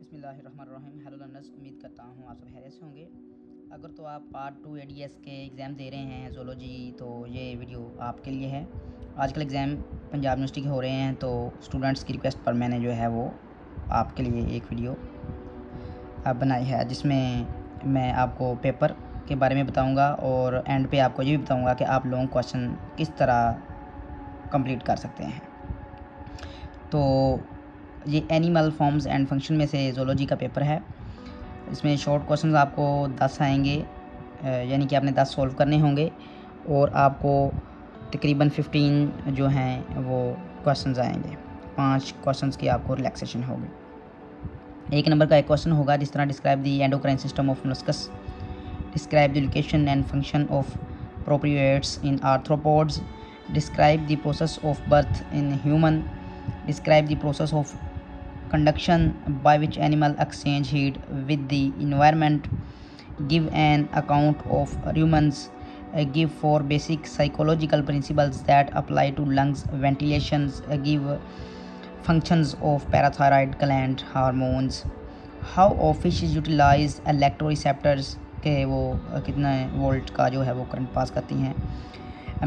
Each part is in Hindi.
बिस्मिल्लाहिर्रहमानिर्रहीम। हेलो लर्नर्स, उम्मीद करता हूँ आप सब खैरियत से होंगे। अगर तो आप पार्ट 2 एडीएस के एग्ज़ाम दे रहे हैं ज़ूलॉजी, तो ये वीडियो आपके लिए है। आजकल एग्ज़ाम पंजाब यूनिवर्सिटी के हो रहे हैं, तो स्टूडेंट्स की रिक्वेस्ट पर मैंने जो है वो आपके लिए एक वीडियो बनाई है, जिसमें मैं आपको पेपर के बारे में बताऊँगा और एंड पे आपको ये भी बताऊँगा कि आप लॉन्ग क्वेश्चन किस तरह कंप्लीट कर सकते हैं। तो ये एनिमल फॉर्म्स एंड फंक्शन में से ज़ूलॉजी का पेपर है। इसमें शॉर्ट क्वेश्चंस आपको 10 आएंगे, यानी कि आपने 10 सॉल्व करने होंगे और आपको तकरीबन 15 जो हैं वो क्वेश्चंस आएंगे। 5 क्वेश्चंस की आपको रिलैक्सेशन होगी। 1 नंबर का एक क्वेश्चन होगा जिस तरह describe the endocrine system of molluscs, describe the location and function of proprioceptors in arthropods, describe the process of birth in human, describe the process of conduction by which animal exchange heat with the environment, give an account of humans, give 4 basic psychological principles that apply to lungs ventilations, give functions of parathyroid gland hormones, how fish utilize electroreceptors के वो कितना वोल्ट का जो है वो करंट पास करती हैं,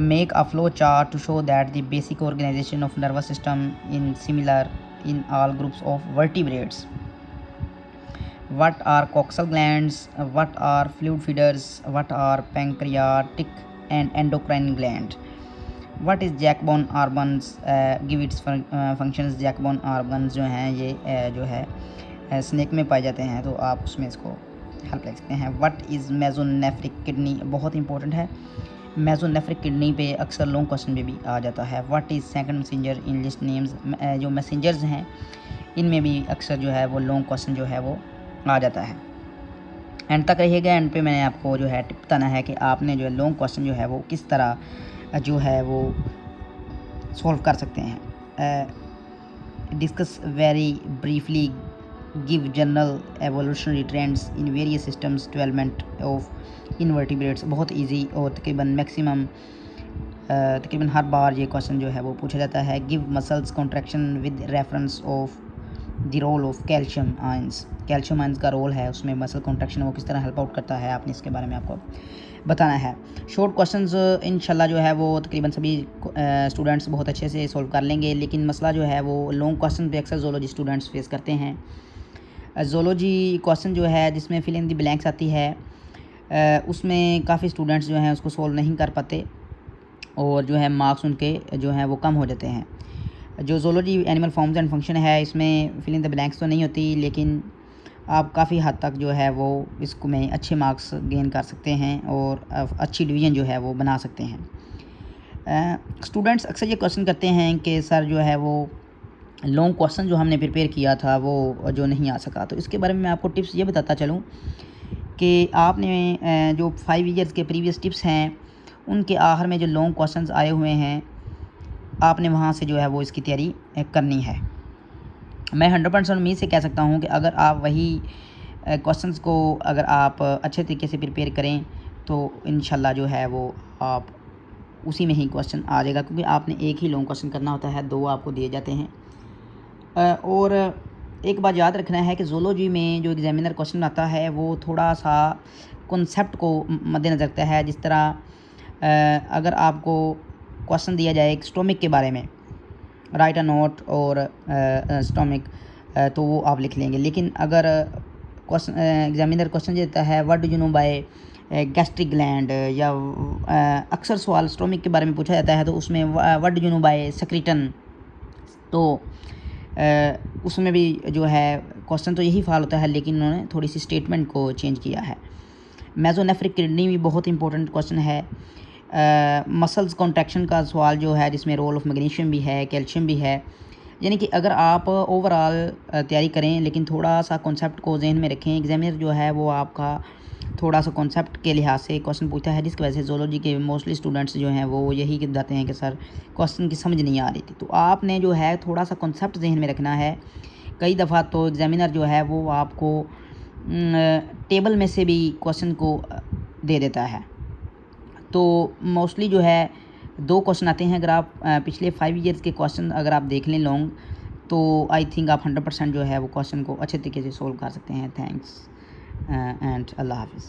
make a flow chart to show that the basic organization of nervous system is similar in all groups of vertebrates. What are coxal glands, what are fluid feeders, what are pancreatic and endocrine gland, what is jackbone organs, give its functions। jackbone organs जो हैं ये जो है स्नेक में पाए जाते हैं, तो आप उसमें इसको हेल्प ले सकते हैं। what is mesonephric kidney, बहुत इंपॉर्टेंट है। मेसोनेफ्रिक किडनी पे अक्सर लॉन्ग क्वेश्चन में भी आ जाता है। What is second messenger in list names, जो मैसेंजर्स हैं इनमें भी अक्सर जो है वो लॉन्ग क्वेश्चन जो है वो आ जाता है। एंड तक रहिएगा, एंड पे मैंने आपको जो है टिप बताना है कि आपने जो है लॉन्ग क्वेश्चन जो है वो किस तरह जो है वो सॉल्व कर सकते हैं। Discuss very briefly, give general evolutionary trends in various systems development of invertebrates। बहुत इजी और तकरीबन मैक्सिमम तकरीबन हर बार ये क्वेश्चन जो है वो पूछा जाता है। give muscles contraction with reference of the role of calcium ions, calcium ions का रोल है उसमें मसल कॉन्ट्रैक्शन वो किस तरह हेल्प आउट करता है, आपने इसके बारे में आपको बताना है। शॉर्ट क्वेश्चंस इंशाल्लाह जो है वो तकरीबन सभी स्टूडेंट्स बहुत अच्छे से सॉल्व कर लेंगे, लेकिन मसला जो है वो लॉन्ग क्वेश्चन पे अक्सर ज़ूलॉजी स्टूडेंट्स फेस करते हैं। ज़ूलॉजी क्वेश्चन जो है जिसमें फिल इन द ब्लैंक्स आती है, उसमें काफ़ी स्टूडेंट्स जो हैं उसको सॉल्व नहीं कर पाते और जो है मार्क्स उनके जो हैं वो कम हो जाते हैं। जो zoology animal forms and function है इसमें फिल इन द ब्लैंक्स तो नहीं होती, लेकिन आप काफ़ी हद तक जो है वो इसको में अच्छे मार्क्स गेन कर सकते हैं और अच्छी डिवीज़न जो है वो बना सकते हैं। स्टूडेंट्स अक्सर ये क्वेश्चन करते हैं कि सर जो है वो लॉन्ग क्वेश्चन जो हमने प्रिपेयर किया था वो जो नहीं आ सका, तो इसके बारे में मैं आपको टिप्स ये बताता चलूँ कि आपने जो 5 ईयर्स के प्रीवियस टिप्स हैं उनके आखिर में जो लॉन्ग क्वेश्चंस आए हुए हैं आपने वहाँ से जो है वो इसकी तैयारी करनी है। मैं 100% उम्मीद से कह सकता हूँ कि अगर आप वही क्वेश्चंस को अगर आप अच्छे तरीके से प्रिपेयर करें तो इंशाल्लाह जो है वो आप उसी में ही क्वेश्चन आ जाएगा, क्योंकि आपने एक ही लॉन्ग क्वेश्चन करना होता है, 2 आपको दिए जाते हैं। और एक बात याद रखना है कि ज़ूलॉजी में जो एग्जामिनर क्वेश्चन आता है वो थोड़ा सा कॉन्सेप्ट को मद्देनज़र रखता है। जिस तरह अगर आपको क्वेश्चन दिया जाए एक स्टोमिक के बारे में, राइट अ नोट और स्टोमिक, तो वो आप लिख लेंगे। लेकिन अगर क्वेश्चन एग्जामिनर क्वेश्चन देता है what do you know by gastric gland, या अक्सर सवाल स्टोमिक के बारे में पूछा जाता है तो उसमें what do you know by secretin, तो उसमें भी जो है क्वेश्चन तो यही फॉल होता है, लेकिन उन्होंने थोड़ी सी स्टेटमेंट को चेंज किया है। मेसोनेफ्रिक किडनी भी बहुत इंपॉर्टेंट क्वेश्चन है। मसल्स कॉन्ट्रैक्शन का सवाल जो है जिसमें रोल ऑफ मैग्नीशियम भी है, कैल्शियम भी है। यानी कि अगर आप ओवरऑल तैयारी करें लेकिन थोड़ा सा कॉन्सेप्ट को जहन में रखें, एग्जामिनर जो है वो आपका थोड़ा सा कॉन्सेप्ट के लिहाज से क्वेश्चन पूछता है, जिसकी वजह से ज़ूलॉजी के मोस्टली स्टूडेंट्स जो हैं वो यही बताते हैं कि सर क्वेश्चन की समझ नहीं आ रही थी। तो आपने जो है थोड़ा सा कॉन्सेप्ट जहन में रखना है। कई दफ़ा तो एग्ज़ामिनर जो है वो आपको टेबल में से भी क्वेश्चन को दे देता है। तो मोस्टली जो है 2 क्वेश्चन आते हैं। अगर आप पिछले 5 ईयर्स के क्वेश्चन अगर आप देख लें लॉन्ग, तो आई थिंक आप 100% जो है वो क्वेश्चन को अच्छे तरीके से सोल्व कर सकते हैं। थैंक्स एंड अल्लाह हाफिज़।